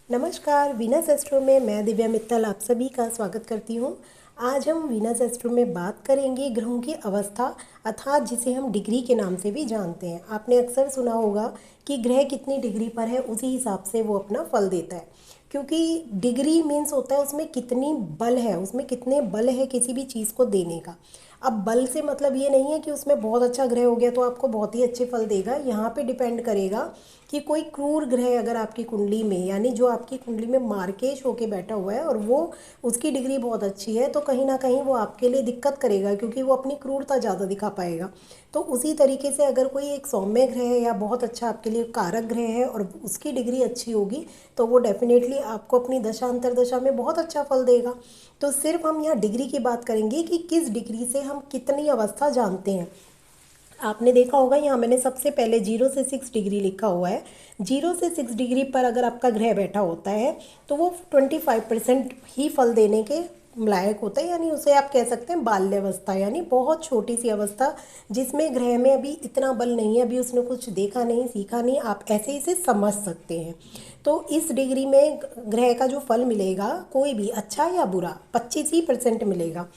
नमस्कार, Venus astro में मैं दिव्या मित्तल आप सभी का स्वागत करती हूँ। आज हम वीनस एस्ट्रो में बात करेंगे ग्रहों की अवस्था अर्थात जिसे हम डिग्री के नाम से भी जानते हैं। आपने अक्सर सुना होगा कि ग्रह कितनी डिग्री पर है उसी हिसाब से वो अपना फल देता है, क्योंकि डिग्री मीन्स होता है उसमें कितनी बल है, उसमें कितने बल है किसी भी चीज़ को देने का। अब बल से मतलब ये नहीं है कि उसमें बहुत अच्छा ग्रह हो गया तो आपको बहुत ही अच्छे फल देगा। यहाँ पे डिपेंड करेगा कि कोई क्रूर ग्रह अगर आपकी कुंडली में, यानी जो आपकी कुंडली में मार्केश होके बैठा हुआ है और वो उसकी डिग्री बहुत अच्छी है, तो कहीं ना कहीं वो आपके लिए दिक्कत करेगा, क्योंकि वो अपनी क्रूरता ज़्यादा दिखा पाएगा। तो उसी तरीके से अगर कोई एक सौम्य ग्रह है या बहुत अच्छा आपके लिए कारक ग्रह है और उसकी डिग्री अच्छी होगी, तो वो डेफिनेटली आपको अपनी दशा अंतरदशा में बहुत अच्छा फल देगा। तो सिर्फ हम यहाँ डिग्री की बात करेंगे कि किस डिग्री से हम कितनी अवस्था जानते हैं। आपने देखा होगा यहाँ मैंने सबसे पहले 0 से 6 डिग्री लिखा हुआ है। 0 से 6 डिग्री पर अगर आपका ग्रह बैठा होता है तो वो 25% ही फल देने के लायक होता है, यानी उसे आप कह सकते हैं बाल्यावस्था, यानी बहुत छोटी सी अवस्था जिसमें ग्रह में अभी इतना बल नहीं है, अभी उसने कुछ देखा नहीं सीखा नहीं, आप ऐसे इसे समझ सकते हैं। तो इस डिग्री में ग्रह का जो फल मिलेगा कोई भी अच्छा या बुरा 25% मिलेगा।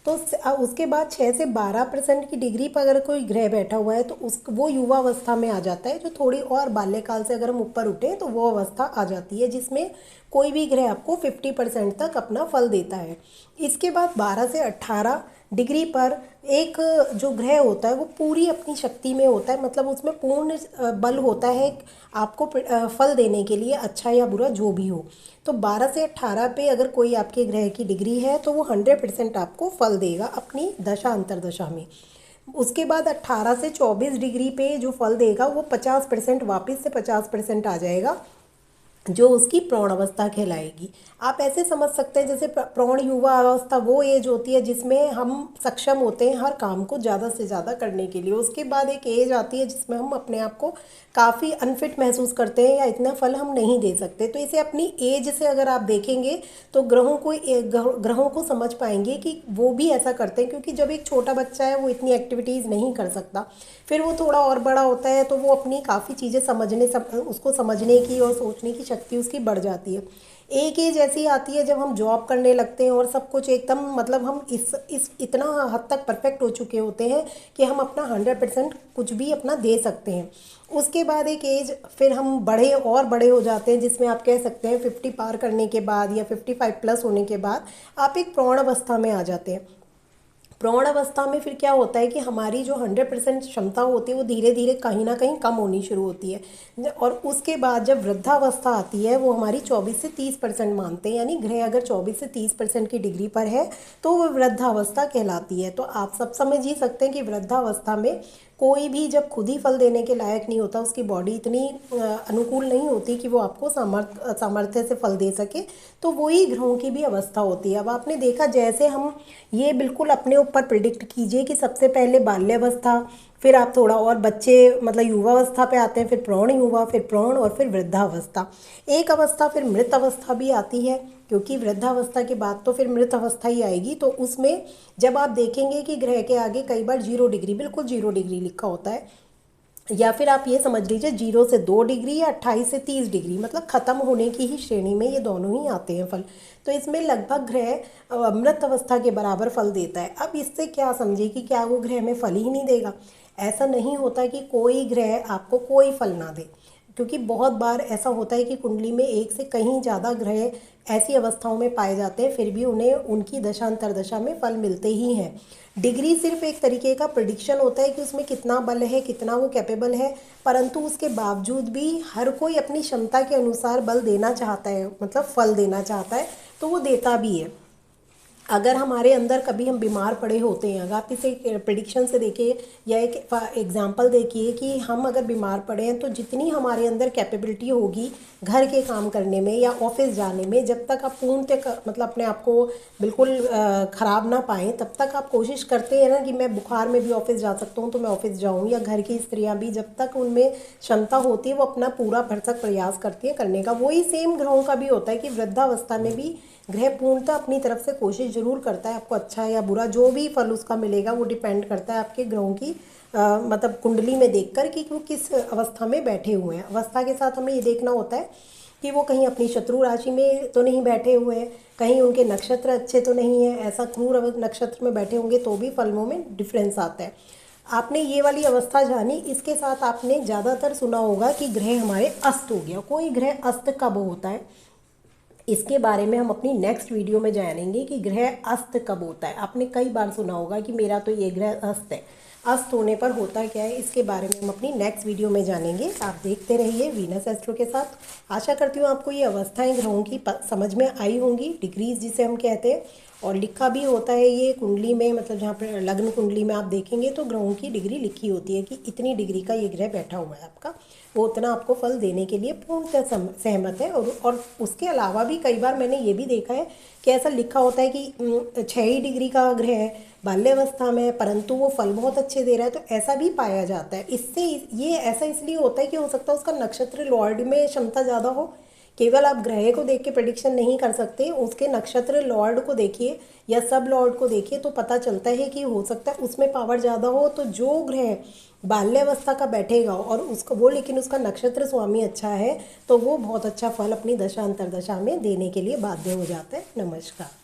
तो उसके बाद 6 से 12% की डिग्री पर अगर कोई ग्रह बैठा हुआ है तो उस वो युवा अवस्था में आ जाता है, जो थोड़ी और बाल्यकाल से अगर हम ऊपर उठे तो वो अवस्था आ जाती है जिसमें कोई भी ग्रह आपको 50% तक अपना फल देता है। इसके बाद 12 से 18 डिग्री पर एक जो ग्रह होता है वो पूरी अपनी शक्ति में होता है, मतलब उसमें पूर्ण बल होता है आपको फल देने के लिए, अच्छा या बुरा जो भी हो। तो 12 से 18 पे अगर कोई आपके ग्रह की डिग्री है तो वो 100% आपको फल देगा अपनी दशा अंतरदशा में। उसके बाद 18 से 24 डिग्री पे जो फल देगा वो 50% वापस से 50% आ जाएगा, जो उसकी प्रौढ़ अवस्था कहलाएगी। आप ऐसे समझ सकते हैं जैसे प्रौढ़ युवा अवस्था वो एज होती है जिसमें हम सक्षम होते हैं हर काम को ज़्यादा से ज़्यादा करने के लिए। उसके बाद एक एज आती है जिसमें हम अपने आप को काफ़ी अनफिट महसूस करते हैं या इतना फल हम नहीं दे सकते। तो इसे अपनी एज से अगर आप देखेंगे तो ग्रहों को समझ पाएंगे कि वो भी ऐसा करते हैं, क्योंकि जब एक छोटा बच्चा है वो इतनी एक्टिविटीज़ नहीं कर सकता, फिर वो थोड़ा और बड़ा होता है तो वो अपनी काफ़ी चीज़ें उसको समझने की और सोचने की शक्ति उसकी बढ़ जाती है। एक एज ऐसी आती है जब हम जॉब करने लगते हैं और सब कुछ एकदम मतलब हम इस इतना हद तक परफेक्ट हो चुके होते हैं कि हम अपना 100% कुछ भी अपना दे सकते हैं। उसके बाद एक एज फिर हम बड़े और बड़े हो जाते हैं जिसमें आप कह सकते हैं 50 पार करने के बाद या 55+ होने के बाद आप एक प्रौढ़ अवस्था में आ जाते हैं। प्रौढ़ अवस्था में फिर क्या होता है कि हमारी जो 100% क्षमता होती है वो धीरे धीरे कहीं ना कहीं कम होनी शुरू होती है, और उसके बाद जब वृद्धावस्था आती है वो हमारी 24 से 30% मानते हैं, यानी ग्रह अगर 24 से 30% की डिग्री पर है तो वो वृद्धावस्था कहलाती है। तो आप सब समझ ही सकते हैं कि वृद्धावस्था में कोई भी जब खुद ही फल देने के लायक नहीं होता, उसकी बॉडी इतनी अनुकूल नहीं होती कि वो आपको सामर्थ्य से फल दे सके, तो वही ग्रहों की भी अवस्था होती है। अब आपने देखा जैसे हम ये बिल्कुल अपने ऊपर प्रिडिक्ट कीजिए कि सबसे पहले बाल्यावस्था, फिर आप थोड़ा और बच्चे मतलब युवावस्था पे आते हैं, फिर प्रौढ़ युवा, फिर प्रौढ़ और फिर वृद्धावस्था। एक अवस्था फिर मृत अवस्था भी आती है, क्योंकि वृद्धावस्था के बाद तो फिर मृत अवस्था ही आएगी। तो उसमें जब आप देखेंगे कि ग्रह के आगे कई बार 0 डिग्री, बिल्कुल 0 डिग्री लिखा होता है, या फिर आप ये समझ लीजिए 0 से 2 डिग्री या 28 से 30 डिग्री, मतलब खत्म होने की ही श्रेणी में ये दोनों ही आते हैं फल। तो इसमें लगभग ग्रह मृत अवस्था के बराबर फल देता है। अब इससे क्या समझे कि क्या वो ग्रह में फल ही नहीं देगा? ऐसा नहीं होता कि कोई ग्रह आपको कोई फल ना दे, क्योंकि बहुत बार ऐसा होता है कि कुंडली में एक से कहीं ज़्यादा ग्रह ऐसी अवस्थाओं में पाए जाते हैं, फिर भी उन्हें उनकी दशा अंतरदशा में फल मिलते ही हैं। डिग्री सिर्फ एक तरीके का प्रिडिक्शन होता है कि उसमें कितना बल है, कितना वो कैपेबल है, परंतु उसके बावजूद भी हर कोई अपनी क्षमता के अनुसार बल देना चाहता है, मतलब फल देना चाहता है, तो वो देता भी है। अगर हमारे अंदर कभी हम बीमार पड़े होते हैं, अगर आप इसे प्रिडिक्शन से देखिए या एक एग्जांपल देखिए कि हम अगर बीमार पड़े हैं तो जितनी हमारे अंदर कैपेबिलिटी होगी घर के काम करने में या ऑफिस जाने में, जब तक आप पूर्णतः मतलब अपने आप को बिल्कुल ख़राब ना पाएँ तब तक आप कोशिश करते हैं ना कि मैं बुखार में भी ऑफिस जा सकता हूँ तो मैं ऑफिस जाऊँ, या घर की स्त्रियाँ भी जब तक उनमें क्षमता होती है वो अपना पूरा भरसक प्रयास करती हैं करने का। वही सेम ग्रहों का भी होता है कि वृद्धावस्था में भी ग्रह पूर्णतः अपनी तरफ से कोशिश जरूर करता है, आपको अच्छा या बुरा जो भी फल उसका मिलेगा वो डिपेंड करता है आपके ग्रहों की मतलब कुंडली में देखकर कि वो किस अवस्था में बैठे हुए हैं। अवस्था के साथ हमें ये देखना होता है कि वो कहीं अपनी शत्रु राशि में तो नहीं बैठे हुए हैं, कहीं उनके नक्षत्र अच्छे तो नहीं है। ऐसा क्रूर नक्षत्र में बैठे होंगे तो भी फलों में डिफरेंस आता है। आपने ये वाली अवस्था जानी। इसके साथ आपने ज़्यादातर सुना होगा कि ग्रह हमारे अस्त हो गया। कोई ग्रह अस्त कब होता है, इसके बारे में हम अपनी नेक्स्ट वीडियो में जानेंगे कि ग्रह अस्त कब होता है। आपने कई बार सुना होगा कि मेरा तो ये ग्रह अस्त है। अस्त होने पर होता क्या है, इसके बारे में हम अपनी नेक्स्ट वीडियो में जानेंगे। आप देखते रहिए वीनस एस्ट्रो के साथ। आशा करती हूँ आपको ये अवस्थाएं ग्रहों की समझ में आई होंगी, डिग्रीज जिसे हम कहते हैं। और लिखा भी होता है ये कुंडली में, मतलब जहाँ पर लग्न कुंडली में आप देखेंगे तो ग्रहों की डिग्री लिखी होती है कि इतनी डिग्री का ये ग्रह बैठा हुआ है आपका, वो उतना आपको फल देने के लिए पूर्णतः सहमत है। और उसके अलावा भी कई बार मैंने ये भी देखा है कि ऐसा लिखा होता है कि 6 ही डिग्री का ग्रह है, बाल्यावस्था में, परंतु वो फल बहुत अच्छे दे रहा है। तो ऐसा भी पाया जाता है। इससे ये ऐसा इसलिए होता है कि हो सकता है उसका नक्षत्र लॉर्ड में क्षमता ज़्यादा हो। केवल आप ग्रह को देख के प्रेडिक्शन नहीं कर सकते, उसके नक्षत्र लॉर्ड को देखिए या सब लॉर्ड को देखिए तो पता चलता है कि हो सकता है उसमें पावर ज़्यादा हो। तो जो ग्रह बाल्यावस्था का बैठेगा और उसको वो, लेकिन उसका नक्षत्र स्वामी अच्छा है, तो वो बहुत अच्छा फल अपनी दशा अंतरदशा में देने के लिए बाध्य हो जाता है। नमस्कार।